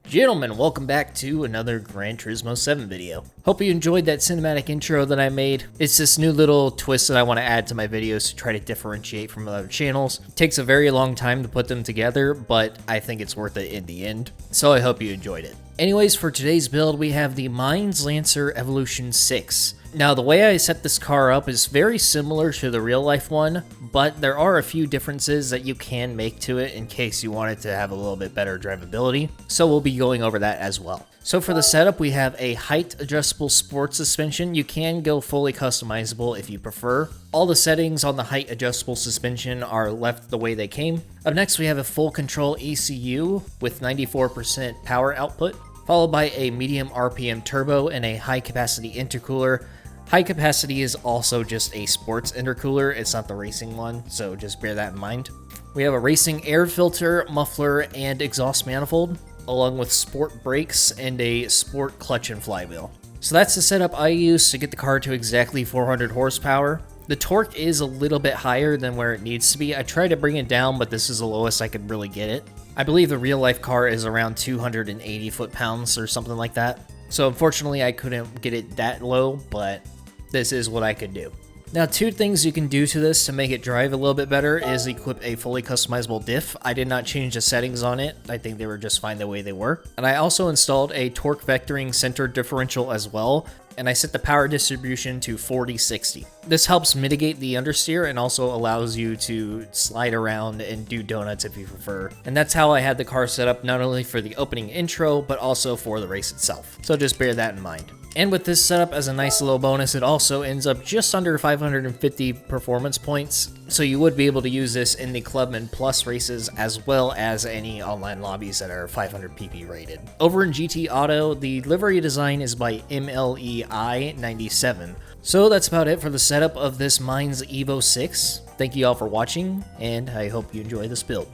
Gentlemen, welcome back to another Gran Turismo 7 video. Hope you enjoyed that cinematic intro that I made. It's this new little twist that I want to add to my videos to try to differentiate from other channels. It takes a very long time to put them together, but I think it's worth it in the end, so I hope you enjoyed it. Anyways, for today's build, we have the Mines Lancer Evolution 6. Now, the way I set this car up is very similar to the real-life one, but there are a few differences that you can make to it in case you want it to have a little bit better drivability, so we'll be going over that as well. So for the setup, we have a height-adjustable sport suspension. You can go fully customizable if you prefer. All the settings on the height-adjustable suspension are left the way they came. Up next, we have a full control ECU with 94% power output, followed by a medium RPM turbo and a high-capacity intercooler. High capacity is also just a sports intercooler, it's not the racing one, so just bear that in mind. We have a racing air filter, muffler, and exhaust manifold, along with sport brakes and a sport clutch and flywheel. So that's the setup I use to get the car to exactly 400 horsepower. The torque is a little bit higher than where it needs to be. I tried to bring it down, but this is the lowest I could really get it. I believe the real-life car is around 280 foot-pounds or something like that. So unfortunately, I couldn't get it that low, but this is what I could do. Now, two things you can do to this to make it drive a little bit better is equip a fully customizable diff. I did not change the settings on it. I think they were just fine the way they were. And I also installed a torque vectoring center differential as well, and I set the power distribution to 40-60. This helps mitigate the understeer and also allows you to slide around and do donuts if you prefer. And that's how I had the car set up, not only for the opening intro, but also for the race itself. So just bear that in mind. And with this setup as a nice little bonus, it also ends up just under 550 performance points, so you would be able to use this in the Clubman Plus races as well as any online lobbies that are 500 pp rated. Over in GT Auto, the livery design is by MLEI 97. So that's about it for the setup of this Mines Evo 6. Thank you all for watching, and I hope you enjoy this build.